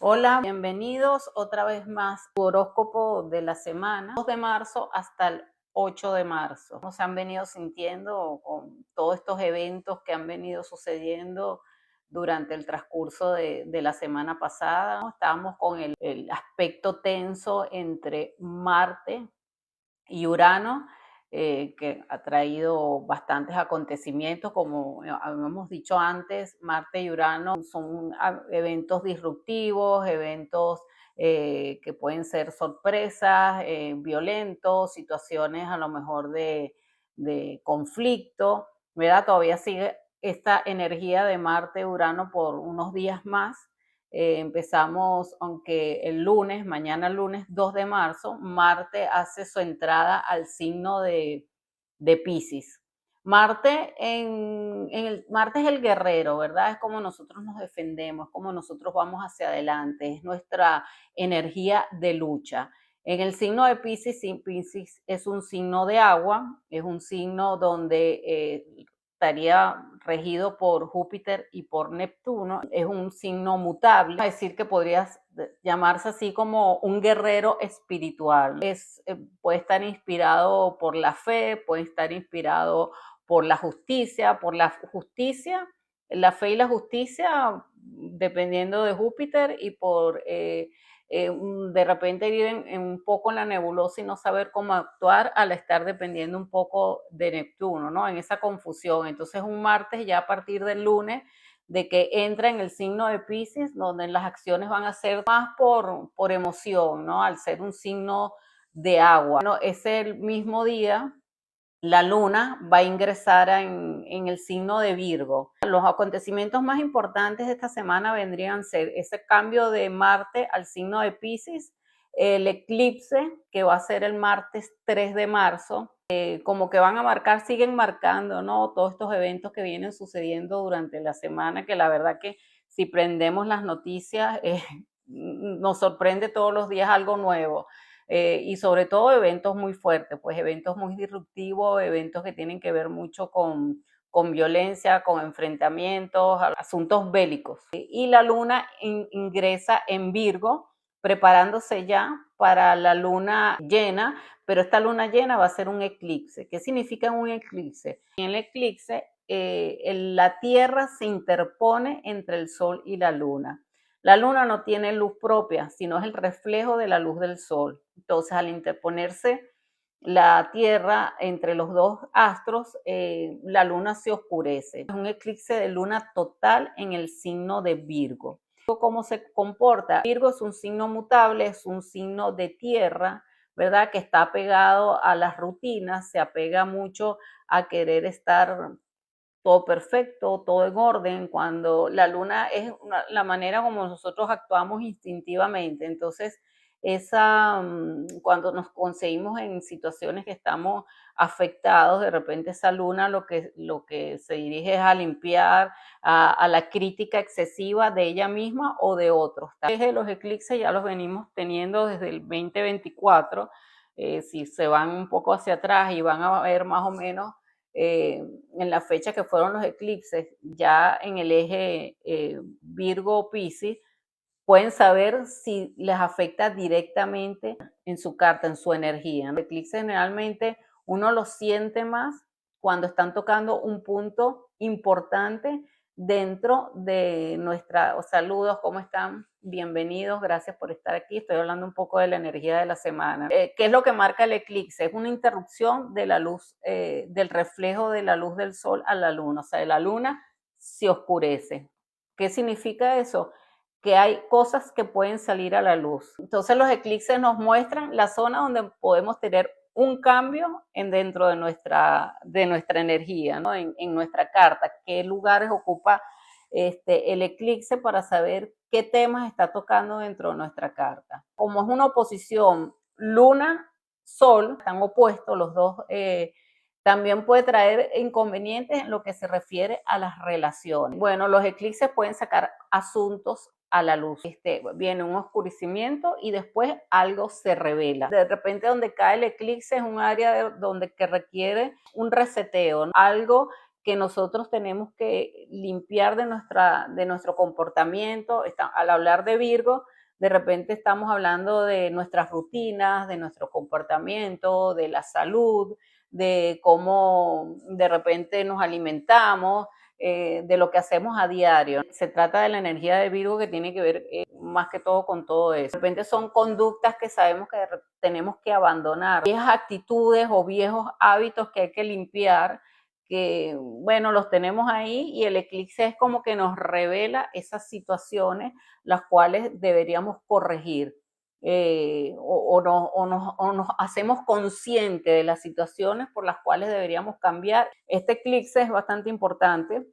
Hola, bienvenidos otra vez más a tu horóscopo de la semana, 2 de marzo hasta el 8 de marzo. ¿Cómo se han venido sintiendo con todos estos eventos que han venido sucediendo durante el transcurso de la semana pasada? ¿No? Estábamos con el aspecto tenso entre Marte y Urano, que ha traído bastantes acontecimientos, como habíamos dicho antes. Marte y Urano son eventos disruptivos, eventos que pueden ser sorpresas, violentos, situaciones a lo mejor de conflicto, ¿verdad? Todavía sigue esta energía de Marte-Urano por unos días más. Empezamos, aunque el lunes, mañana lunes 2 de marzo, Marte hace su entrada al signo de Piscis. Marte es el guerrero, ¿verdad? Es como nosotros nos defendemos, como nosotros vamos hacia adelante, es nuestra energía de lucha. En el signo de Piscis, Piscis es un signo de agua, es un signo donde estaría regido por Júpiter y por Neptuno. Es un signo mutable, es decir, que podría llamarse así como un guerrero espiritual. Puede estar inspirado por la fe, puede estar inspirado por la justicia, la fe y la justicia, dependiendo de Júpiter, y por de repente ir en un poco en la nebulosa y no saber cómo actuar al estar dependiendo un poco de Neptuno, ¿no? En esa confusión. Entonces un martes ya a partir del lunes de que entra en el signo de Piscis, donde las acciones van a ser más por emoción, ¿no? Al ser un signo de agua. Bueno, ese mismo día la luna va a ingresar en el signo de Virgo. Los acontecimientos más importantes de esta semana vendrían a ser ese cambio de Marte al signo de Piscis, el eclipse que va a ser el martes 3 de marzo, como que van a marcar, siguen marcando, ¿no? Todos estos eventos que vienen sucediendo durante la semana, que la verdad que si prendemos las noticias, nos sorprende todos los días algo nuevo. Y sobre todo eventos muy fuertes, pues eventos muy disruptivos, eventos que tienen que ver mucho con violencia, con enfrentamientos, asuntos bélicos. Y la luna ingresa en Virgo, preparándose ya para la luna llena, pero esta luna llena va a ser un eclipse. ¿Qué significa un eclipse? En el eclipse, la Tierra se interpone entre el Sol y la luna. La luna no tiene luz propia, sino es el reflejo de la luz del sol. Entonces, al interponerse la Tierra entre los dos astros, la luna se oscurece. Es un eclipse de luna total en el signo de Virgo. ¿Cómo se comporta? Virgo es un signo mutable, es un signo de tierra, ¿verdad? Que está apegado a las rutinas, se apega mucho a querer estar todo perfecto, todo en orden, cuando la luna es la manera como nosotros actuamos instintivamente. Entonces, cuando nos conseguimos en situaciones que estamos afectados, de repente esa luna lo que se dirige es a limpiar, a la crítica excesiva de ella misma o de otros. Los eclipses ya los venimos teniendo desde el 2024. Si se van un poco hacia atrás y van a ver más o menos en la fecha que fueron los eclipses, ya en el eje Virgo-Piscis, pueden saber si les afecta directamente en su carta, en su energía. Los eclipses generalmente uno los siente más cuando están tocando un punto importante dentro de saludos, ¿cómo están? Bienvenidos, gracias por estar aquí. Estoy hablando un poco de la energía de la semana. ¿Qué es lo que marca el eclipse? Es una interrupción de la luz, del reflejo de la luz del sol a la luna. O sea, la luna se oscurece. ¿Qué significa eso? Que hay cosas que pueden salir a la luz. Entonces los eclipses nos muestran la zona donde podemos tener un cambio dentro de nuestra energía, ¿no? En nuestra carta, qué lugares ocupa el eclipse para saber qué temas está tocando dentro de nuestra carta. Como es una oposición luna-sol, están opuestos los dos, también puede traer inconvenientes en lo que se refiere a las relaciones. Bueno, los eclipses pueden sacar asuntos a la luz. Viene un oscurecimiento y después algo se revela. De repente donde cae el eclipse es un área que requiere un reseteo, ¿no? Algo que nosotros tenemos que limpiar de nuestro comportamiento. Al hablar de Virgo, de repente estamos hablando de nuestras rutinas, de nuestro comportamiento, de la salud, de cómo de repente nos alimentamos, de lo que hacemos a diario. Se trata de la energía de Virgo que tiene que ver más que todo con todo eso. De repente son conductas que sabemos que tenemos que abandonar, viejas actitudes o viejos hábitos que hay que limpiar, que bueno, los tenemos ahí y el eclipse es como que nos revela esas situaciones las cuales deberíamos corregir. O nos hacemos conscientes de las situaciones por las cuales deberíamos cambiar. Este eclipse es bastante importante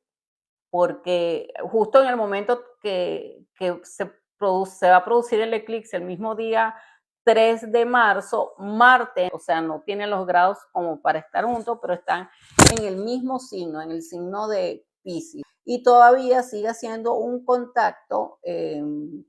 porque justo en el momento que se va a producir el eclipse, el mismo día 3 de marzo, Marte, o sea, no tiene los grados como para estar juntos, pero están en el mismo signo, en el signo de Piscis. Y todavía sigue haciendo un contacto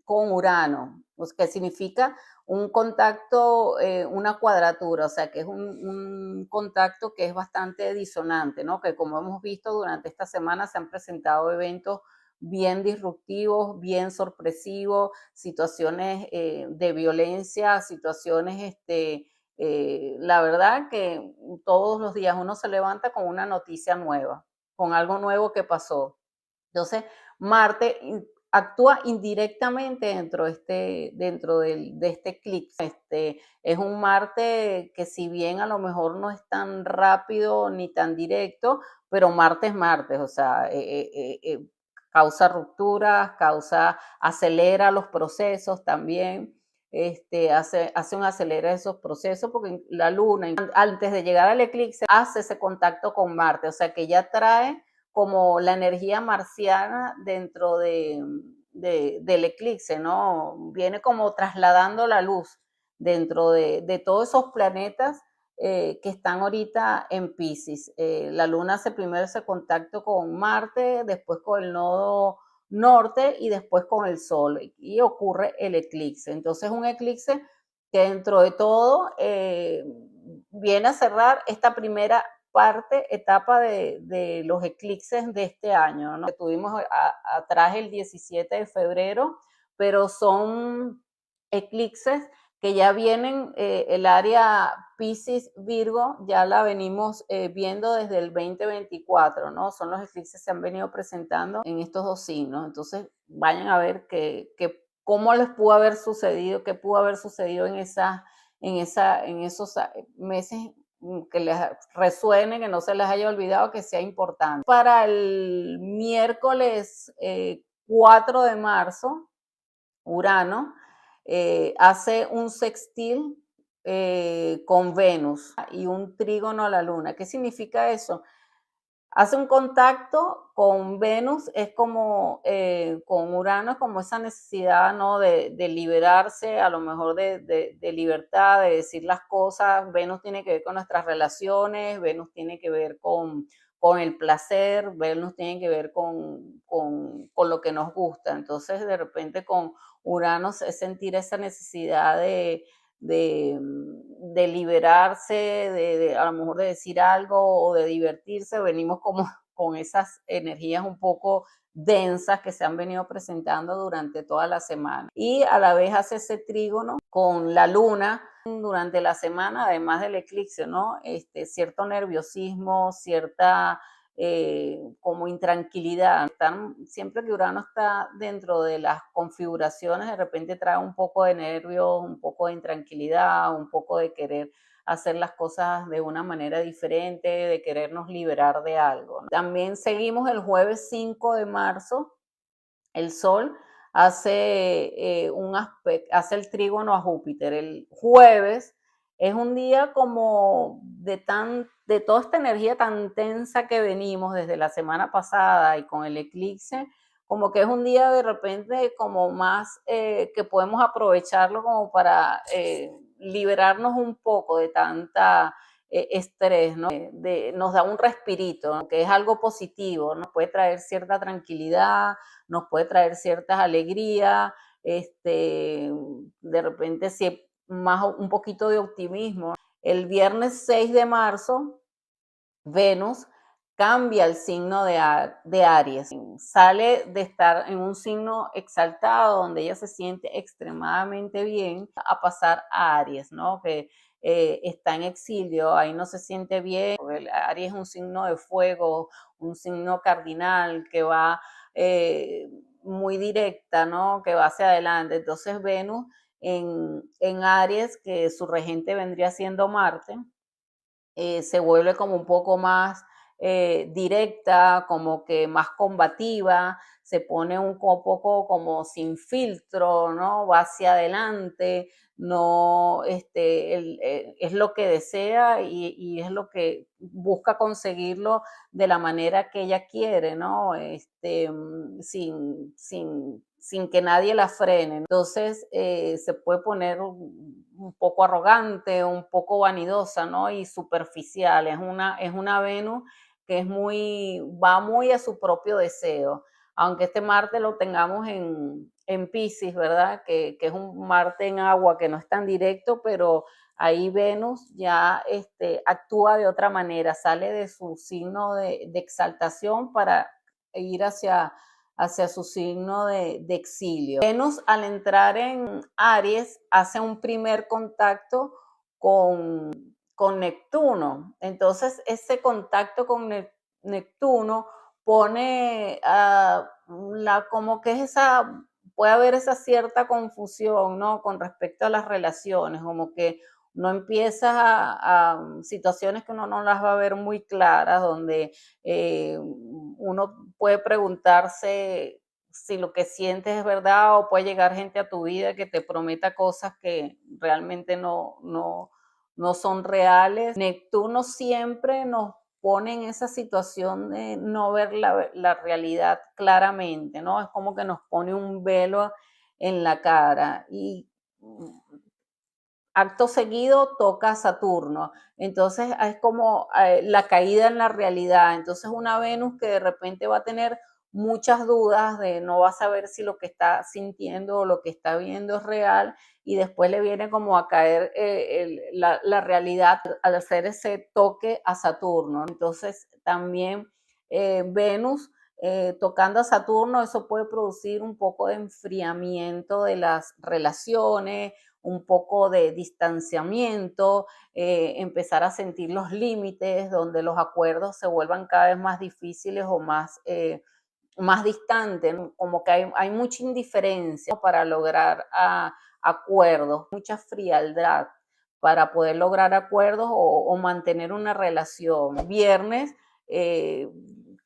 con Urano, pues, que significa un contacto, una cuadratura, o sea, que es un contacto que es bastante disonante, ¿no? Que como hemos visto durante esta semana se han presentado eventos bien disruptivos, bien sorpresivos, situaciones de violencia, situaciones, la verdad que todos los días uno se levanta con una noticia nueva, con algo nuevo que pasó. Entonces, Marte actúa indirectamente de este eclipse. Es un Marte que si bien a lo mejor no es tan rápido ni tan directo, pero Marte es Marte, o sea, causa rupturas, acelera los procesos también. Hace un acelera esos procesos porque la luna antes de llegar al eclipse hace ese contacto con Marte, o sea que ya trae como la energía marciana dentro del eclipse, ¿no? Viene como trasladando la luz dentro de todos esos planetas que están ahorita en Piscis. La luna hace primero ese contacto con Marte, después con el nodo norte y después con el Sol y ocurre el eclipse. Entonces un eclipse que dentro de todo viene a cerrar esta primera etapa de los eclipses de este año, ¿no? Que tuvimos atrás el 17 de febrero, pero son eclipses que ya vienen, el área Piscis Virgo, ya la venimos viendo desde el 2024, ¿no? Son los eclipses que se han venido presentando en estos dos signos. Entonces, vayan a ver cómo les pudo haber sucedido, qué pudo haber sucedido en esos meses que les resuene, que no se les haya olvidado, que sea importante. Para el miércoles 4 de marzo, Urano hace un sextil con Venus y un trígono a la Luna. ¿Qué significa eso? Hace un contacto con Venus, es como con Urano, es como esa necesidad, ¿no? De liberarse, a lo mejor de libertad, de decir las cosas. Venus tiene que ver con nuestras relaciones, Venus tiene que ver con el placer, Venus tiene que ver con lo que nos gusta. Entonces, de repente con Urano es sentir esa necesidad de liberarse, a lo mejor de decir algo o de divertirse, venimos como con esas energías un poco densas que se han venido presentando durante toda la semana. Y a la vez hace ese trígono con la luna durante la semana, además del eclipse, ¿no? Cierto nerviosismo, cierta como intranquilidad. Siempre que Urano está dentro de las configuraciones, de repente trae un poco de nervios, un poco de intranquilidad, un poco de querer hacer las cosas de una manera diferente, de querernos liberar de algo, ¿no? También seguimos el jueves 5 de marzo, el Sol hace el trígono a Júpiter. El jueves es un día como de toda esta energía tan tensa que venimos desde la semana pasada y con el eclipse, como que es un día de repente como más que podemos aprovecharlo como para liberarnos un poco de tanta estrés, ¿no? Nos da un respirito, ¿no? Que es algo positivo, nos puede traer cierta tranquilidad, nos puede traer ciertas alegrías, de repente un poquito de optimismo. El viernes 6 de marzo, Venus cambia el signo de Aries. Sale de estar en un signo exaltado donde ella se siente extremadamente bien a pasar a Aries, ¿no? Que está en exilio, ahí no se siente bien. Aries es un signo de fuego, un signo cardinal que va muy directa, ¿no? Que va hacia adelante. Entonces Venus en Aries, que su regente vendría siendo Marte, se vuelve como un poco más directa, como que más combativa, se pone un poco como sin filtro, ¿no? Va hacia adelante, no, es lo que desea y es lo que busca conseguirlo de la manera que ella quiere, ¿no? Sin que nadie la frene. Entonces se puede poner un poco arrogante, un poco vanidosa, ¿no? Y superficial. Es una Venus que va muy a su propio deseo. Aunque este Marte lo tengamos en Piscis, ¿verdad? Que es un Marte en agua que no es tan directo, pero ahí Venus ya actúa de otra manera, sale de su signo de exaltación para ir hacia su signo de exilio. Venus al entrar en Aries hace un primer contacto con Neptuno. Entonces ese contacto con Neptuno pone como que es puede haber esa cierta confusión, ¿no? Con respecto a las relaciones, como que no empiezas a situaciones que uno no las va a ver muy claras, donde uno puede preguntarse si lo que sientes es verdad, o puede llegar gente a tu vida que te prometa cosas que realmente no son reales. Neptuno siempre nos pone en esa situación de no ver la realidad claramente, ¿no? Es como que nos pone un velo en la cara y acto seguido toca a Saturno. Entonces es como la caída en la realidad. Entonces una Venus que de repente va a tener muchas dudas, de no va a saber si lo que está sintiendo o lo que está viendo es real, y después le viene como a caer la realidad al hacer ese toque a Saturno. Entonces también Venus tocando a Saturno, eso puede producir un poco de enfriamiento de las relaciones, un poco de distanciamiento, empezar a sentir los límites, donde los acuerdos se vuelvan cada vez más difíciles o más distantes, ¿no? Como que hay mucha indiferencia para lograr acuerdos, mucha frialdad para poder lograr acuerdos o mantener una relación. Viernes, que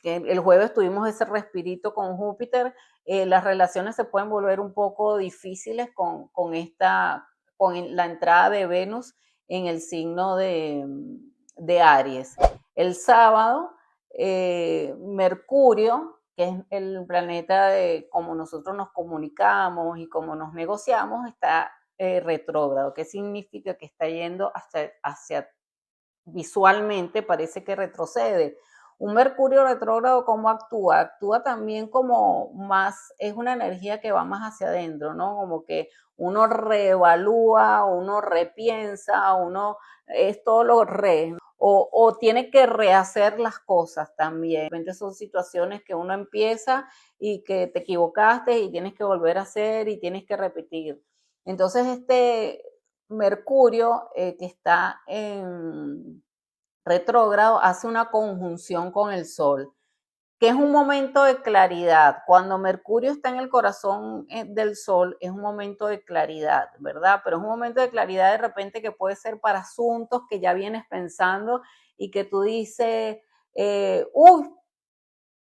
el jueves tuvimos ese respirito con Júpiter, las relaciones se pueden volver un poco difíciles con la entrada de Venus en el signo de Aries. El sábado, Mercurio, que es el planeta de cómo nosotros nos comunicamos y cómo nos negociamos, está retrógrado. ¿Qué significa? Que está yendo hacia visualmente parece que retrocede. Un Mercurio retrógrado, ¿cómo actúa? Actúa también como más, es una energía que va más hacia adentro, ¿no? Como que uno reevalúa, uno repiensa, uno es todo lo o tiene que rehacer las cosas también. De repente son situaciones que uno empieza y que te equivocaste y tienes que volver a hacer y tienes que repetir. Entonces Mercurio, que está en retrógrado, hace una conjunción con el Sol, que es un momento de claridad. Cuando Mercurio está en el corazón del Sol, es un momento de claridad, ¿verdad? Pero es un momento de claridad de repente que puede ser para asuntos que ya vienes pensando y que tú dices, uy,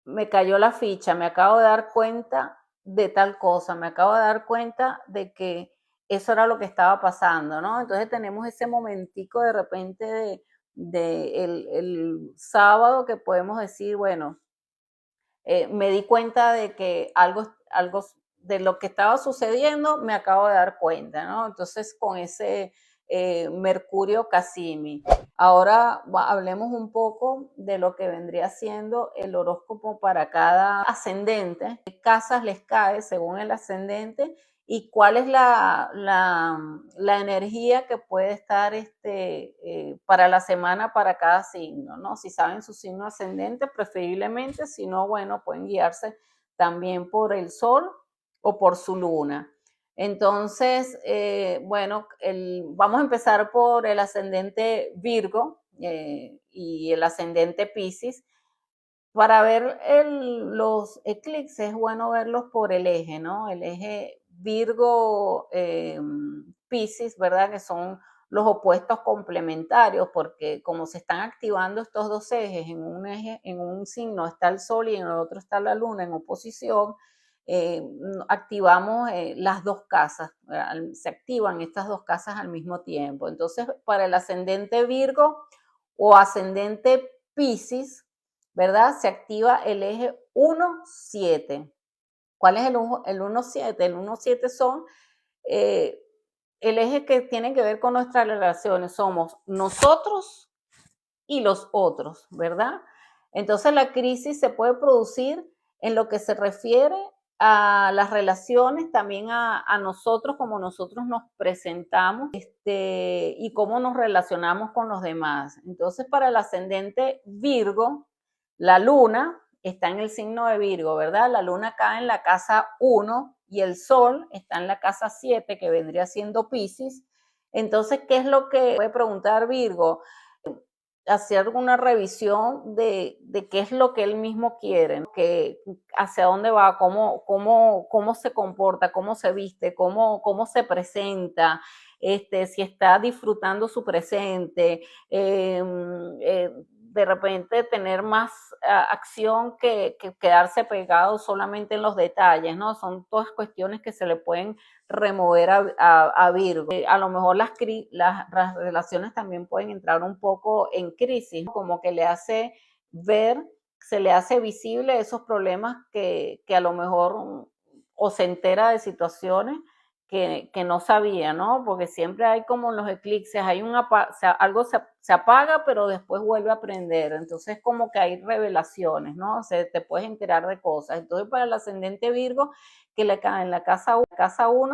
me cayó la ficha, me acabo de dar cuenta de tal cosa, me acabo de dar cuenta de que eso era lo que estaba pasando, ¿no? Entonces tenemos ese momentico de repente de el sábado que podemos decir, bueno, me di cuenta de que algo de lo que estaba sucediendo me acabo de dar cuenta, ¿no? Entonces con ese Mercurio Casimi. Ahora hablemos un poco de lo que vendría siendo el horóscopo para cada ascendente. ¿Qué casas les cae según el ascendente y cuál es la energía que puede estar para la semana para cada signo, ¿no? Si saben su signo ascendente, preferiblemente, si no, bueno, pueden guiarse también por el sol o por su luna. Entonces, bueno, vamos a empezar por el ascendente Virgo y el ascendente Piscis. Para ver los eclipses es bueno verlos por el eje, ¿no? El eje Virgo, Piscis, ¿verdad? Que son los opuestos complementarios, porque como se están activando estos dos ejes, en un eje, en un signo está el Sol y en el otro está la Luna en oposición, activamos las dos casas, se activan estas dos casas al mismo tiempo. Entonces, para el ascendente Virgo o ascendente Piscis, ¿verdad? Se activa el eje 1-7. ¿Cuál es el 1-7? El 1-7 son eh, el eje que tiene que ver con nuestras relaciones. Somos nosotros y los otros, ¿verdad? Entonces la crisis se puede producir en lo que se refiere a las relaciones, también a nosotros, como nosotros nos presentamos y cómo nos relacionamos con los demás. Entonces, para el ascendente Virgo, la luna está en el signo de Virgo, ¿verdad? La luna cae en la casa 1 y el sol está en la casa 7, que vendría siendo Piscis. Entonces, ¿qué es lo que puede preguntar Virgo? Hacer una revisión de qué es lo que él mismo quiere, ¿no? Que, hacia dónde va, cómo se comporta, cómo se viste, cómo se presenta, si está disfrutando su presente, de repente tener más acción que quedarse pegado solamente en los detalles, ¿no? Son todas cuestiones que se le pueden remover a Virgo. A lo mejor las relaciones también pueden entrar un poco en crisis, como que le hace ver, se le hace visible esos problemas que a lo mejor o se entera de situaciones que no sabía, ¿no? Porque siempre hay como en los eclipses, hay algo se apaga, pero después vuelve a prender. Entonces, como que hay revelaciones, ¿no? O sea, te puedes enterar de cosas. Entonces, para el ascendente Virgo, que le cae en la casa 1,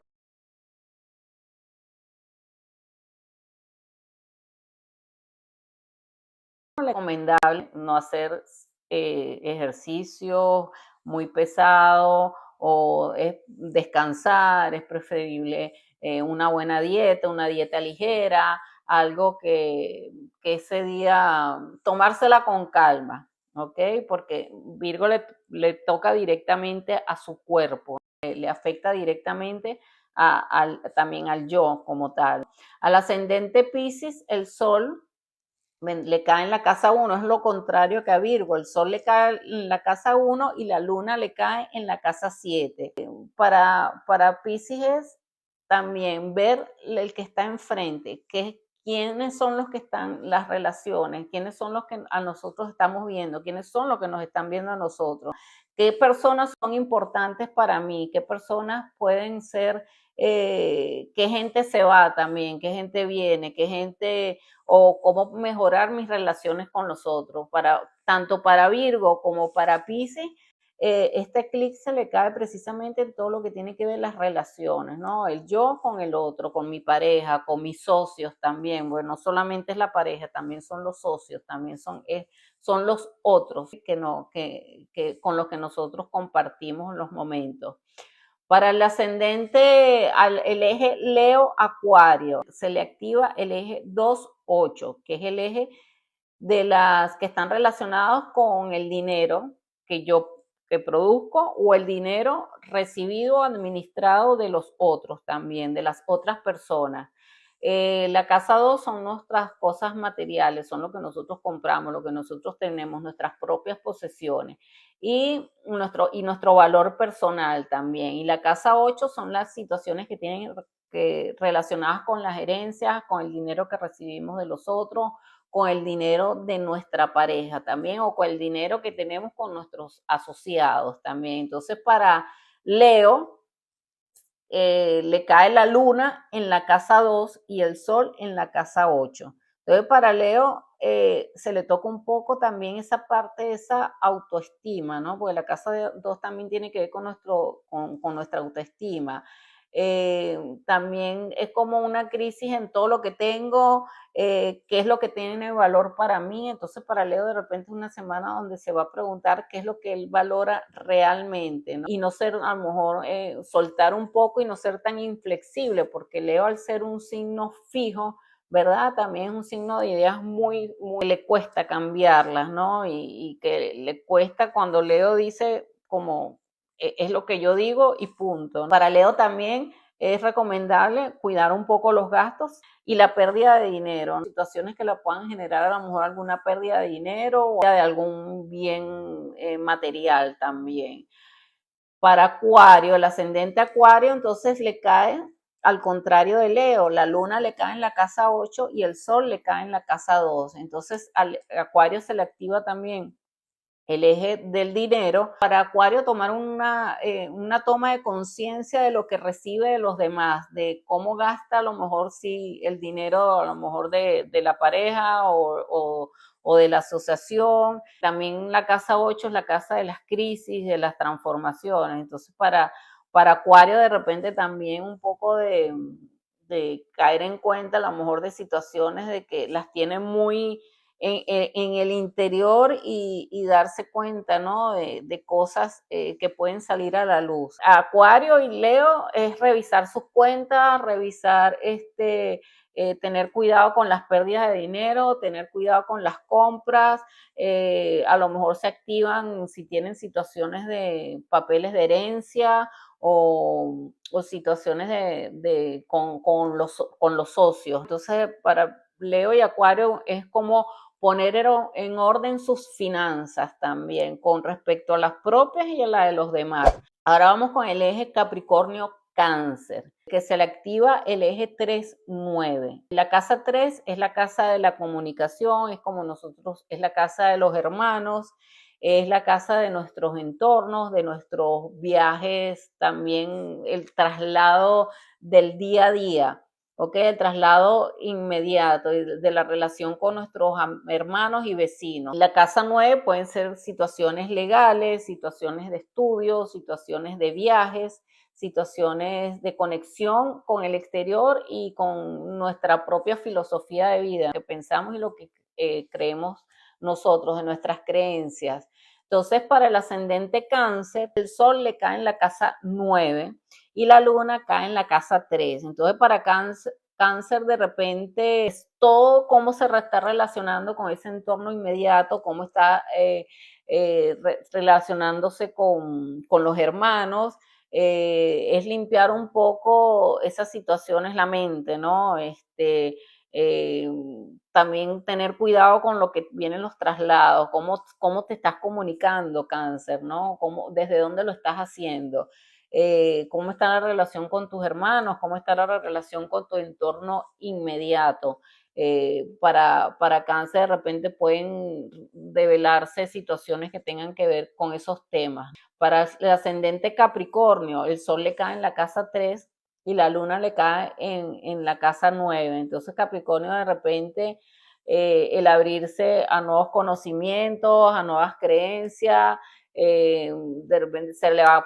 recomendable no hacer ejercicio muy pesado o descansar, es preferible una dieta ligera, algo que ese día tomársela con calma, ¿ok? Porque Virgo le toca directamente a su cuerpo, le afecta directamente también al yo como tal. Al ascendente Piscis, el sol le cae en la casa 1, es lo contrario que a Virgo, el sol le cae en la casa 1 y la luna le cae en la casa 7. Para Pisces es también ver el que está enfrente, quiénes son los que están, las relaciones, quiénes son los que a nosotros estamos viendo, quiénes son los que nos están viendo a nosotros, qué personas son importantes para mí, qué personas pueden ser, qué gente se va también, qué gente viene, qué gente o cómo mejorar mis relaciones con los otros. Tanto para Virgo como para Piscis, este eclipse le cae precisamente en todo lo que tiene que ver las relaciones, ¿no? El yo con el otro, con mi pareja, con mis socios también. Bueno, no solamente es la pareja, también son los socios, también son los otros con los que nosotros compartimos los momentos. Para el ascendente, el eje Leo-Acuario, se le activa el eje 2-8, que es el eje de las que están relacionados con el dinero que produzco o el dinero recibido o administrado de los otros también, de las otras personas. La casa 2 son nuestras cosas materiales, son lo que nosotros compramos, lo que nosotros tenemos, nuestras propias posesiones y nuestro valor personal también. Y la casa 8 son las situaciones que tienen relacionadas con las herencias, con el dinero que recibimos de los otros, con el dinero de nuestra pareja también o con el dinero que tenemos con nuestros asociados también. Entonces, para Leo, le cae la luna en la casa 2 y el sol en la casa 8. Entonces, para Leo se le toca un poco también esa parte, esa autoestima, ¿no? Porque la casa 2 también tiene que ver con nuestra autoestima. también es como una crisis en todo lo que tengo, qué es lo que tiene valor para mí. Entonces para Leo de repente es una semana donde se va a preguntar qué es lo que él valora realmente, ¿no? Y no ser, a lo mejor, soltar un poco y no ser tan inflexible, porque Leo, al ser un signo fijo, ¿verdad? También es un signo de ideas muy le cuesta cambiarlas, ¿no? Y que le cuesta cuando Leo dice como es lo que yo digo y punto. Para Leo también es recomendable cuidar un poco los gastos y la pérdida de dinero, situaciones que la puedan generar a lo mejor alguna pérdida de dinero o de algún bien material también. Para Acuario, el ascendente Acuario, entonces le cae al contrario de Leo, la luna le cae en la casa 8 y el sol le cae en la casa 2. Entonces al Acuario se le activa también el eje del dinero. Para Acuario, tomar una toma de conciencia de lo que recibe de los demás, de cómo gasta a lo mejor si el dinero a lo mejor de la pareja o de la asociación. También la casa 8 es la casa de las crisis, de las transformaciones. Entonces para Acuario de repente también un poco de caer en cuenta a lo mejor de situaciones de que las tiene muy en el interior y darse cuenta, ¿no? De cosas que pueden salir a la luz. Acuario y Leo es revisar sus cuentas, revisar tener cuidado con las pérdidas de dinero, tener cuidado con las compras, a lo mejor se activan si tienen situaciones de papeles de herencia o situaciones con los socios. Entonces, para Leo y Acuario es como poner en orden sus finanzas también con respecto a las propias y a la de los demás. Ahora vamos con el eje Capricornio Cáncer, que se le activa el eje 3-9. La casa 3 es la casa de la comunicación, es como nosotros, es la casa de los hermanos, es la casa de nuestros entornos, de nuestros viajes, también el traslado del día a día. ¿Ok? El traslado inmediato de la relación con nuestros hermanos y vecinos. La casa 9 pueden ser situaciones legales, situaciones de estudio, situaciones de viajes, situaciones de conexión con el exterior y con nuestra propia filosofía de vida, lo que pensamos y lo que creemos nosotros, de nuestras creencias. Entonces, para el ascendente Cáncer, el sol le cae en la casa 9 y la luna cae en la casa 3. Entonces, para Cáncer de repente es todo cómo se está relacionando con ese entorno inmediato, cómo está relacionándose con los hermanos, es limpiar un poco esas situaciones, la mente, ¿no? Eh, También tener cuidado con lo que vienen los traslados, cómo te estás comunicando, Cáncer, ¿no? Desde dónde lo estás haciendo. Cómo está la relación con tus hermanos, cómo está la relación con tu entorno inmediato. Para Cáncer de repente pueden develarse situaciones que tengan que ver con esos temas. Para el ascendente Capricornio, el sol le cae en la casa 3 y la luna le cae en la casa 9. Entonces Capricornio de repente el abrirse a nuevos conocimientos, a nuevas creencias, de repente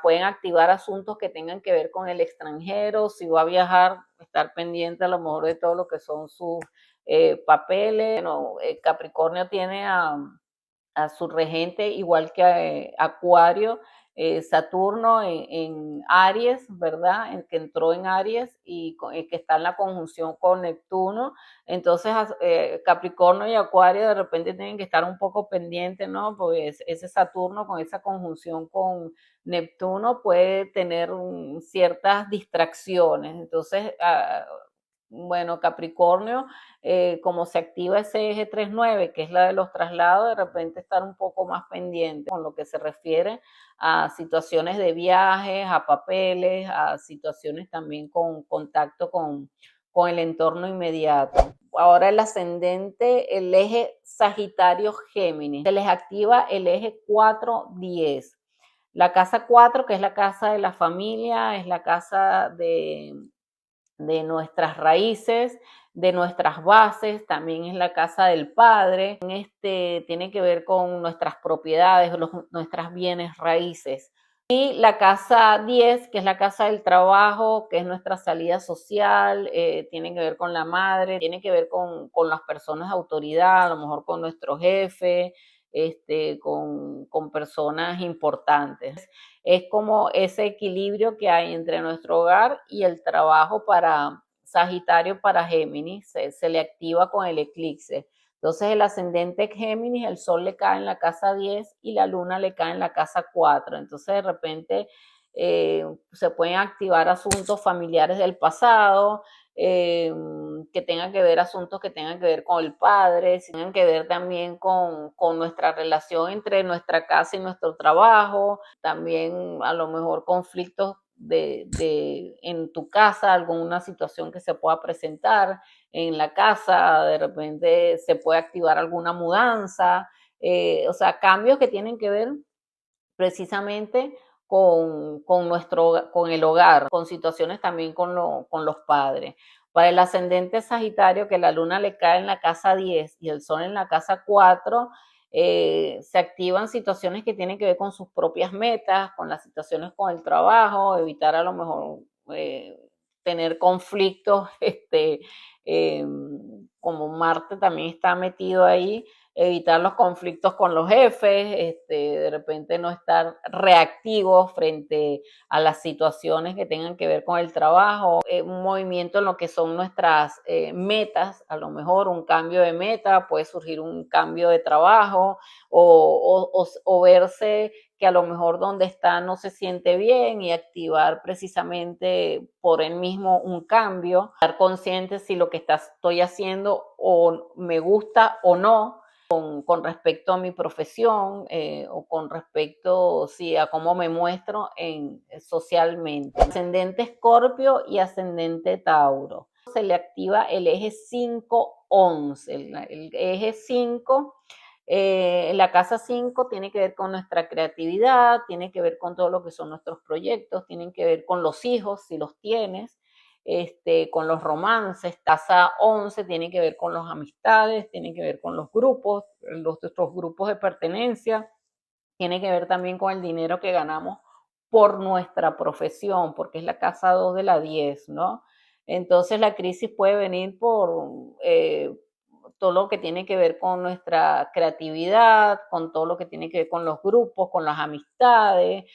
pueden activar asuntos que tengan que ver con el extranjero, si va a viajar, estar pendiente a lo mejor de todo lo que son sus papeles. Bueno, Capricornio tiene a su regente, igual que Acuario, Saturno en Aries, ¿verdad? El que entró en Aries y que está en la conjunción con Neptuno. Entonces, Capricornio y Acuario de repente tienen que estar un poco pendientes, ¿no? Porque ese Saturno con esa conjunción con Neptuno puede tener ciertas distracciones. Entonces, bueno, Capricornio, como se activa ese eje 3-9, que es la de los traslados, de repente estar un poco más pendiente con lo que se refiere a situaciones de viajes, a papeles, a situaciones también con contacto con el entorno inmediato. Ahora el ascendente, el eje Sagitario-Géminis, se les activa el eje 4-10. La casa 4, que es la casa de la familia, es la casa de nuestras raíces, de nuestras bases, también es la casa del padre, tiene que ver con nuestras propiedades, nuestras bienes raíces, Y la casa 10, que es la casa del trabajo, que es nuestra salida social, tiene que ver con la madre, tiene que ver con las personas de autoridad, a lo mejor con nuestro jefe, con personas importantes. Es como ese equilibrio que hay entre nuestro hogar y el trabajo para Sagitario, para Géminis, se le activa con el eclipse. Entonces el ascendente Géminis, el sol le cae en la casa 10 y la luna le cae en la casa 4. Entonces de repente se pueden activar asuntos familiares del pasado, que tengan que ver asuntos que tengan que ver con el padre, si tengan que ver también con nuestra relación entre nuestra casa y nuestro trabajo, también a lo mejor conflictos en tu casa, alguna situación que se pueda presentar en la casa, de repente se puede activar alguna mudanza, o sea, cambios que tienen que ver precisamente con el hogar, con situaciones también con los padres. Para el ascendente Sagitario, que la luna le cae en la casa 10 y el sol en la casa 4, se activan situaciones que tienen que ver con sus propias metas, con las situaciones con el trabajo, evitar a lo mejor tener conflictos, eh, como Marte también está metido ahí, evitar los conflictos con los jefes, de repente no estar reactivos frente a las situaciones que tengan que ver con el trabajo, un movimiento en lo que son nuestras metas, a lo mejor un cambio de meta, puede surgir un cambio de trabajo o verse que a lo mejor donde está no se siente bien y activar precisamente por él mismo un cambio, estar consciente si lo que estoy haciendo o me gusta o no, con respecto a mi profesión o con respecto sí, a cómo me muestro socialmente. Ascendente Escorpio y ascendente Tauro. Se le activa el eje 5-11. El eje 5, la casa 5 tiene que ver con nuestra creatividad, tiene que ver con todo lo que son nuestros proyectos, tienen que ver con los hijos, si los tienes, con los romances. Casa 11 tiene que ver con las amistades, tiene que ver con los grupos, nuestros grupos de pertenencia, tiene que ver también con el dinero que ganamos por nuestra profesión, porque es la casa 2 de la 10, ¿no? Entonces la crisis puede venir por todo lo que tiene que ver con nuestra creatividad, con todo lo que tiene que ver con los grupos, con las amistades,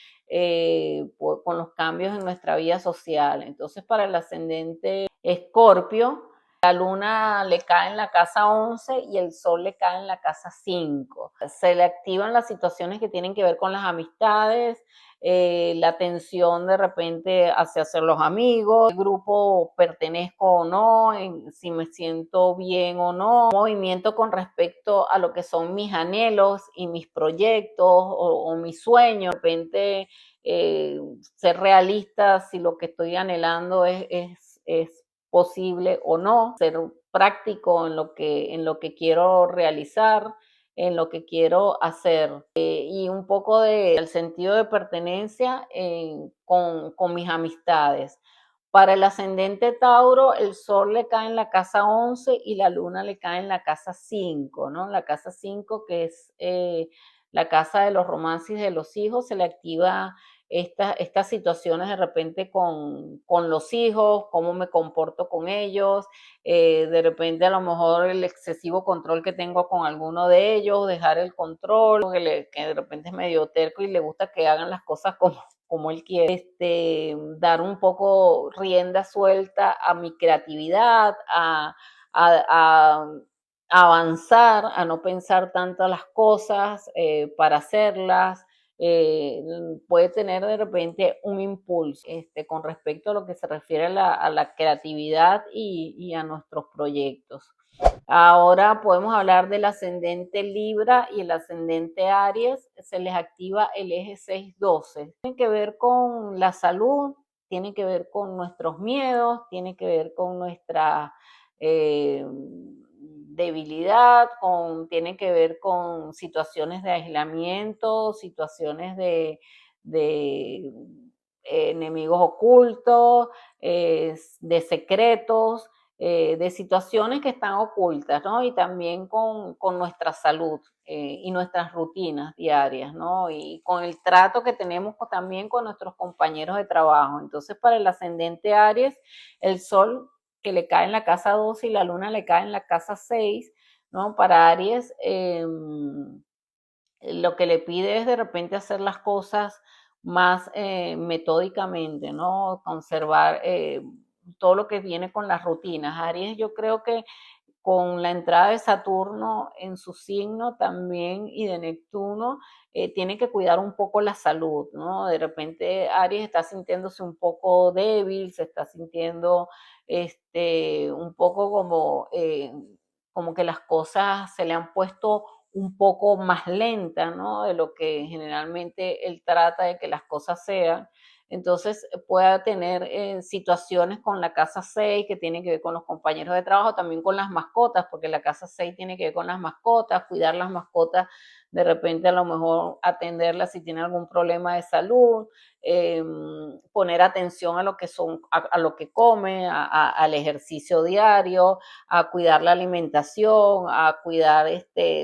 con los cambios en nuestra vida social. Entonces, para el ascendente Escorpio, la luna le cae en la casa 11 y el sol le cae en la casa 5. Se le activan las situaciones que tienen que ver con las amistades, la tensión de repente hacia hacer los amigos, el grupo pertenezco o no, si me siento bien o no, movimiento con respecto a lo que son mis anhelos y mis proyectos o mis sueños, de repente ser realista si lo que estoy anhelando es posible o no, ser práctico en lo que quiero realizar, en lo que quiero hacer, y un poco del sentido de pertenencia con mis amistades. Para el ascendente Tauro, el sol le cae en la casa 11 y la luna le cae en la casa 5, ¿no? La casa 5, que es la casa de los romances de los hijos, se le activa estas situaciones de repente con los hijos, cómo me comporto con ellos, de repente a lo mejor el excesivo control que tengo con alguno de ellos, dejar el control, que de repente es medio terco y le gusta que hagan las cosas como él quiere, dar un poco rienda suelta a mi creatividad, a avanzar, a no pensar tanto las cosas para hacerlas, puede tener de repente un impulso con respecto a lo que se refiere a la creatividad y a nuestros proyectos. Ahora podemos hablar del ascendente Libra y el ascendente Aries, se les activa el eje 6-12. Tiene que ver con la salud, tiene que ver con nuestros miedos, tiene que ver con nuestra debilidad, tiene que ver con situaciones de aislamiento, situaciones de enemigos ocultos, de secretos, de situaciones que están ocultas, ¿no? Y también con nuestra salud y nuestras rutinas diarias, ¿no? Y con el trato que tenemos también con nuestros compañeros de trabajo. Entonces, para el ascendente Aries, el sol que le cae en la casa 12 y la luna le cae en la casa 6, ¿no? Para Aries, lo que le pide es de repente hacer las cosas más metódicamente, ¿no? Conservar todo lo que viene con las rutinas. Aries, yo creo que con la entrada de Saturno en su signo también y de Neptuno, tiene que cuidar un poco la salud, ¿no? De repente Aries está sintiéndose un poco débil, se está sintiendo un poco como que las cosas se le han puesto un poco más lentas, ¿no? De lo que generalmente él trata de que las cosas sean. Entonces pueda tener situaciones con la casa 6 que tienen que ver con los compañeros de trabajo, también con las mascotas, porque la casa 6 tiene que ver con las mascotas, cuidar las mascotas, de repente a lo mejor atenderlas si tiene algún problema de salud, eh, poner atención a lo que son, a lo que come, al ejercicio diario, a cuidar la alimentación, a cuidar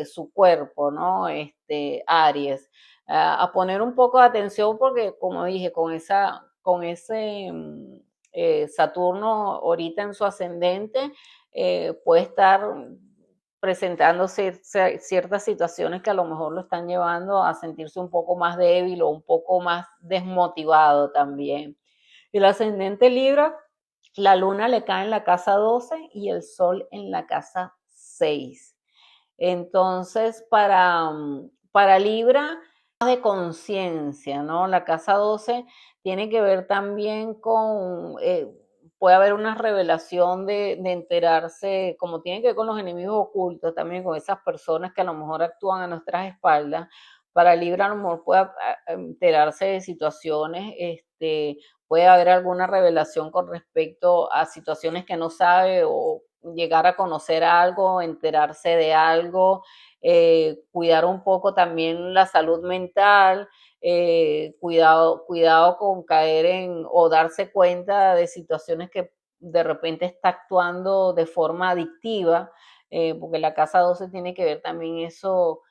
su cuerpo, ¿no? Aries a poner un poco de atención porque, como dije, con ese Saturno ahorita en su ascendente, puede estar presentándose ciertas situaciones que a lo mejor lo están llevando a sentirse un poco más débil o un poco más desmotivado también. El ascendente Libra, la luna le cae en la casa 12 y el sol en la casa 6. Entonces, para Libra, de conciencia, ¿no? La casa 12 tiene que ver también puede haber una revelación de enterarse, como tiene que ver con los enemigos ocultos, también con esas personas que a lo mejor actúan a nuestras espaldas. Para Libra a lo mejor puede enterarse de situaciones, puede haber alguna revelación con respecto a situaciones que no sabe o llegar a conocer algo, enterarse de algo, cuidar un poco también la salud mental, cuidado con caer o darse cuenta de situaciones que de repente está actuando de forma adictiva, porque la casa 12 tiene que ver también eso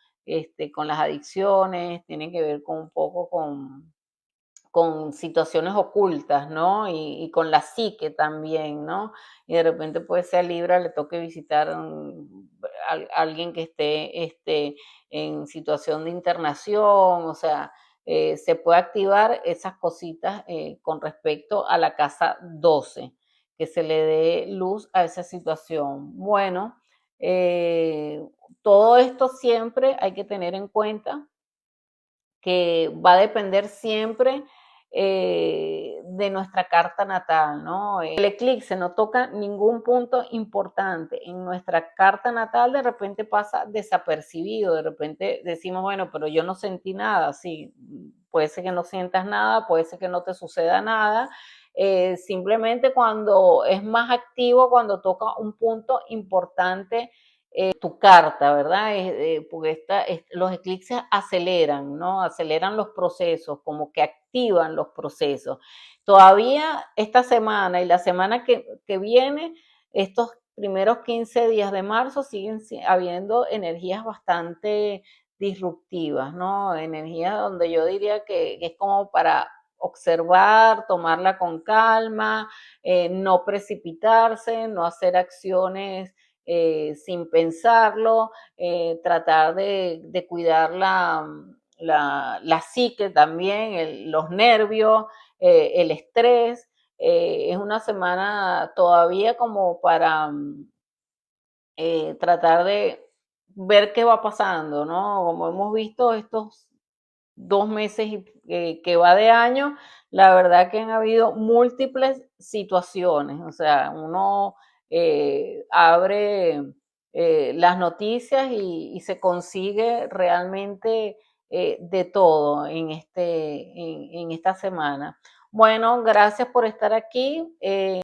con las adicciones, tiene que ver con un poco con situaciones ocultas, ¿no? Y con la psique también, ¿no? Y de repente puede ser Libra, le toque visitar alguien que esté en situación de internación, o sea, se puede activar esas cositas con respecto a la casa 12, que se le dé luz a esa situación. Bueno, eh, todo esto siempre hay que tener en cuenta que va a depender siempre de nuestra carta natal, ¿no? El eclipse no toca ningún punto importante en nuestra carta natal, de repente pasa desapercibido, de repente decimos, bueno, pero yo no sentí nada, sí, puede ser que no sientas nada, puede ser que no te suceda nada, simplemente cuando es más activo, cuando toca un punto importante tu carta, ¿verdad? Porque los eclipses aceleran, ¿no? Aceleran los procesos, como que activan los procesos. Todavía esta semana y la semana que viene, estos primeros 15 días de marzo siguen habiendo energías bastante disruptivas, ¿no? Energías donde yo diría que es como para observar, tomarla con calma, no precipitarse, no hacer acciones sin pensarlo, tratar de cuidar la psique también, los nervios, el estrés. Es una semana todavía como para tratar de ver qué va pasando, ¿no? Como hemos visto estos 2 meses que va de año, la verdad que han habido múltiples situaciones, o sea, uno abre las noticias y se consigue realmente de todo en esta semana. Bueno, gracias por estar aquí.